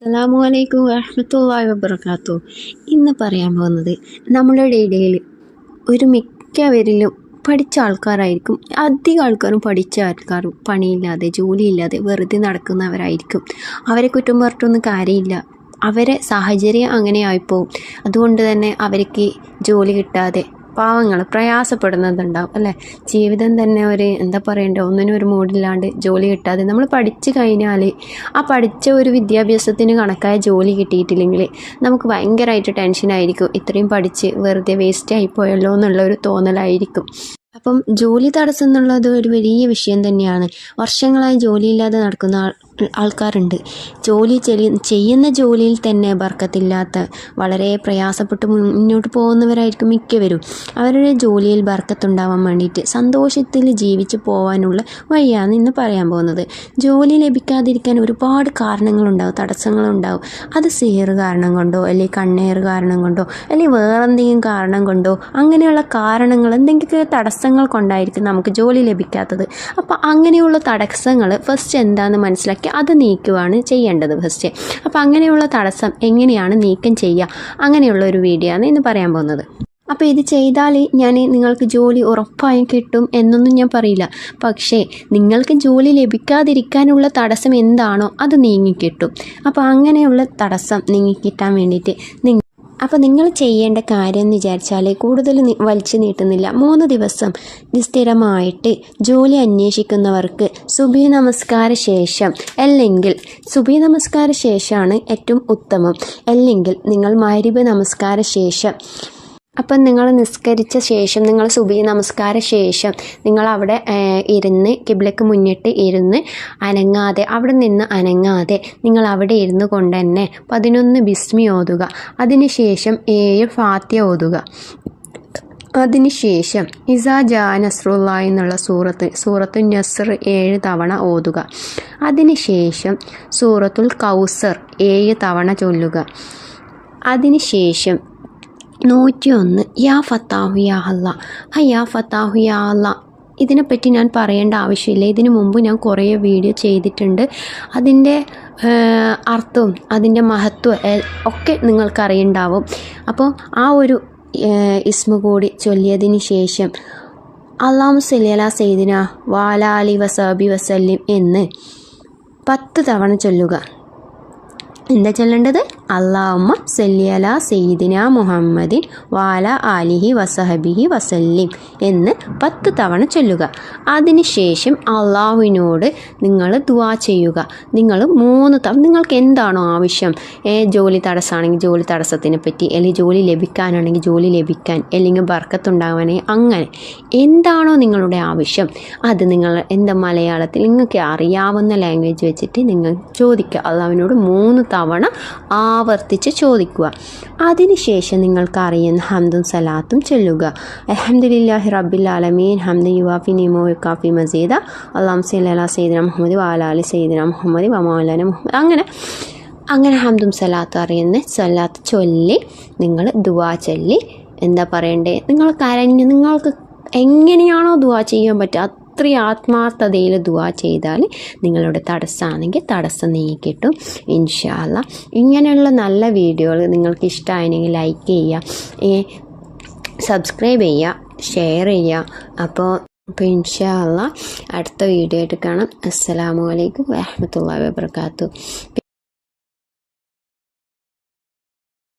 അസ്സലാമു അലൈക്കും വറഹ്മത്തുള്ളാഹി വബറകാതുഹു. ഇന്ന് പറയാൻ പോകുന്നത് നമ്മളുടെ ഇടയിൽ മിക്കവരിലും പഠിച്ച ആൾക്കാരായിരിക്കും. അധികം ആൾക്കാരും പഠിച്ച ആൾക്കാരും പണിയില്ലാതെ ജോലിയില്ലാതെ വെറുതെ നടക്കുന്നവരായിരിക്കും. അവരെ കുറ്റം പറഞ്ഞിട്ടൊന്നും കാര്യമില്ല. അവരെ സാഹചര്യം അങ്ങനെ ആയിപ്പോവും. അതുകൊണ്ട് തന്നെ അവർക്ക് ജോലി കിട്ടാതെ പാവങ്ങൾ പ്രയാസപ്പെടുന്നതുണ്ടാവും അല്ലേ. ജീവിതം തന്നെ എന്താ പറയണ്ടേ, ഒന്നിനും ഒരു മൂഡില്ലാണ്ട് ജോലി കിട്ടാതെ നമ്മൾ പഠിച്ചു കഴിഞ്ഞാൽ ആ പഠിച്ച ഒരു വിദ്യാഭ്യാസത്തിന് കണക്കായ ജോലി കിട്ടിയിട്ടില്ലെങ്കിൽ നമുക്ക് ഭയങ്കരമായിട്ട് ടെൻഷനായിരിക്കും. ഇത്രയും പഠിച്ച് വെറുതെ വേസ്റ്റ് ആയിപ്പോയല്ലോ എന്നുള്ളൊരു തോന്നലായിരിക്കും. അപ്പം ജോലി തടസ്സം എന്നുള്ളത് ഒരു വലിയ വിഷയം തന്നെയാണ്. വർഷങ്ങളായി ജോലിയില്ലാതെ നടക്കുന്ന ആൾക്കാരുണ്ട്. ചെയ്യുന്ന ജോലിയിൽ തന്നെ ബർക്കത്തില്ലാത്ത വളരെ പ്രയാസപ്പെട്ട് മുന്നോട്ട് പോകുന്നവരായിരിക്കും മിക്കവരും. അവരുടെ ജോലിയിൽ ബർക്കത്തുണ്ടാവാൻ വേണ്ടിയിട്ട് സന്തോഷത്തിൽ ജീവിച്ചു പോകാനുള്ള വഴിയാണ് ഇന്ന് പറയാൻ പോകുന്നത്. ജോലി ലഭിക്കാതിരിക്കാൻ ഒരുപാട് കാരണങ്ങളുണ്ടാവും, തടസ്സങ്ങളുണ്ടാവും. അത് സിഹർ കാരണം കൊണ്ടോ അല്ലെങ്കിൽ കണ്ണേർ കാരണം കൊണ്ടോ അല്ലെങ്കിൽ വേറെന്തെങ്കിലും കാരണം കൊണ്ടോ അങ്ങനെയുള്ള കാരണങ്ങൾ എന്തെങ്കിലും തടസ്സങ്ങൾ കൊണ്ടായിരിക്കും നമുക്ക് ജോലി ലഭിക്കാത്തത്. അപ്പോൾ അങ്ങനെയുള്ള തടസ്സങ്ങൾ ഫസ്റ്റ് എന്താണെന്ന് മനസ്സിലാക്കി അത് നീക്കുവാണ് ചെയ്യേണ്ടത് ഫസ്റ്റ്. അപ്പോൾ അങ്ങനെയുള്ള തടസ്സം എങ്ങനെയാണ് നീക്കം ചെയ്യുക, അങ്ങനെയുള്ള ഒരു വീഡിയോ ആണ് ഇന്ന് പറയാൻ പോകുന്നത്. അപ്പോൾ ഇത് ചെയ്താൽ നിങ്ങൾക്ക് ജോലി ഉറപ്പായും കിട്ടും എന്നൊന്നും ഞാൻ പറയില്ല. പക്ഷേ നിങ്ങൾക്ക് ജോലി ലഭിക്കാതിരിക്കാനുള്ള തടസ്സം എന്താണോ അത് നീങ്ങിക്കിട്ടും. അപ്പോൾ അങ്ങനെയുള്ള തടസ്സം നീങ്ങിക്കിട്ടാൻ വേണ്ടിയിട്ട് അപ്പോൾ നിങ്ങൾ ചെയ്യേണ്ട കാര്യം എന്ന് വിചാരിച്ചാൽ കൂടുതൽ വലിച്ചു നീട്ടുന്നില്ല. 3 ദിവസം സ്ഥിരമായിട്ട് ജോലി അന്വേഷിക്കുന്നവർക്ക് സുബഹി നമസ്കാര ശേഷം, അല്ലെങ്കിൽ സുബഹി നമസ്കാര ശേഷമാണ് ഏറ്റവും ഉത്തമം, അല്ലെങ്കിൽ നിങ്ങൾ മഗ്‌രിബ് നമസ്കാര ശേഷം. അപ്പം നിങ്ങൾ നിസ്കരിച്ച ശേഷം, നിങ്ങൾ സുബഹി നമസ്കാര ശേഷം നിങ്ങൾ അവിടെ ഇരുന്ന് കിബ്ലക്ക് മുന്നിട്ട് ഇരുന്ന് അനങ്ങാതെ, അവിടെ നിന്ന് അനങ്ങാതെ നിങ്ങൾ അവിടെ ഇരുന്ന് കൊണ്ട് തന്നെ 11 ബിസ്മി ഓതുക. അതിനുശേഷം 7 ഫാത്തിഹ ഓതുക. അതിനുശേഷം ഇസാ ജാ നസ്റുല്ലാഹി എന്നുള്ള സൂറത്തുൽ നസ്ർ 7 തവണ ഓതുക. അതിനുശേഷം സൂറത്തുൽ കൗസർ 7 തവണ ചൊല്ലുക. അതിനുശേഷം 101 യാ ഫത്താഹു യാ അല്ലാ. യാ ഫത്താഹു യാ അല്ലാ ഇതിനെപ്പറ്റി ഞാൻ പറയേണ്ട ആവശ്യമില്ല. ഇതിനു മുമ്പ് ഞാൻ കുറേ വീഡിയോ ചെയ്തിട്ടുണ്ട്. അതിൻ്റെ അർത്ഥവും അതിൻ്റെ മഹത്വം ഒക്കെ നിങ്ങൾക്കറിയുണ്ടാവും. അപ്പോൾ ആ ഒരു ഇസ്മ കൂടി ചൊല്ലിയതിന് ശേഷം അല്ലാഹു സ്വല്ലി അലാ സയ്യിദിന വഅലാ ആലിഹി വസഹബി വസല്ലിം എന്ന് 10 തവണ ചൊല്ലുക. എന്താ ചൊല്ലേണ്ടത്? അല്ലാഹുമ്മ സല്ലി അലാ സയ്യിദിന മുഹമ്മദിൻ വഅലാ ആലിഹി വസഹബിഹി വസല്ലിം എന്ന് 10 തവണ ചൊല്ലുക. അതിനുശേഷം അള്ളാഹുവിനോട് നിങ്ങൾ ദുആ ചെയ്യുക. നിങ്ങൾ 3 തവണ നിങ്ങൾക്ക് എന്താണോ ആവശ്യം, ജോലി തടസ്സമാണെങ്കിൽ ജോലി തടസ്സത്തിനെ പറ്റി, അല്ലെങ്കിൽ ജോലി ലഭിക്കാനാണെങ്കിൽ ജോലി ലഭിക്കാൻ, അല്ലെങ്കിൽ ബർക്കത്തുണ്ടാവാണെങ്കിൽ, അങ്ങനെ എന്താണോ നിങ്ങളുടെ ആവശ്യം അത് നിങ്ങൾ മലയാളത്തിൽ നിങ്ങൾക്ക് അറിയാവുന്ന ലാംഗ്വേജ് വെച്ചിട്ട് നിങ്ങൾ ചോദിക്കുക. അള്ളാഹുവിനോട് 3 തവണ ആവർത്തിച്ച് ചോദിക്കുക. അതിനുശേഷം നിങ്ങൾക്ക് അറിയുന്ന ഹംദും സലാത്തും ചൊല്ലുക. അൽഹംദുലില്ലാഹി റബ്ബിൽ ആലമീൻ ഹംദൻ യുവാഫി നിഅമഹു വയകാഫി മസീദ അല്ലാഹുമ്മ സല്ലി അലാ സയ്യിദിന മുഹമ്മദ് വഅലാ ആലി സയ്യിദിന മുഹമ്മദ് വമൗലാന മുഹമ്മദ്. അങ്ങനെ ഹംദും സലാത്തും അറിയുന്ന സലാത്ത് ചൊല്ലി നിങ്ങൾ ദുആ ചൊല്ലി എന്താ പറയണ്ടേ, നിങ്ങൾ കരഞ്ഞ് നിങ്ങൾക്ക് എങ്ങനെയാണോ ദുആ ചെയ്യാൻ പറ്റുക അത്രയും ആത്മാർത്ഥതയിൽ ദുആ ചെയ്താൽ നിങ്ങളുടെ തടസ്സമാണെങ്കിൽ തടസ്സം നീങ്ങിക്കിട്ടും ഇൻഷാ അല്ലാഹ്. ഇങ്ങനെയുള്ള നല്ല വീഡിയോകൾ നിങ്ങൾക്ക് ഇഷ്ടമായെങ്കിൽ ലൈക്ക് ചെയ്യുക, സബ്സ്ക്രൈബ് ചെയ്യുക, ഷെയർ ചെയ്യുക. അപ്പോൾ ഇൻഷാ അല്ലാഹ് അടുത്ത വീഡിയോ ആയിട്ട് കാണാം. അസ്സലാമു അലൈക്കും വറഹ്മത്തുള്ളാഹി വബറകാതുഹു.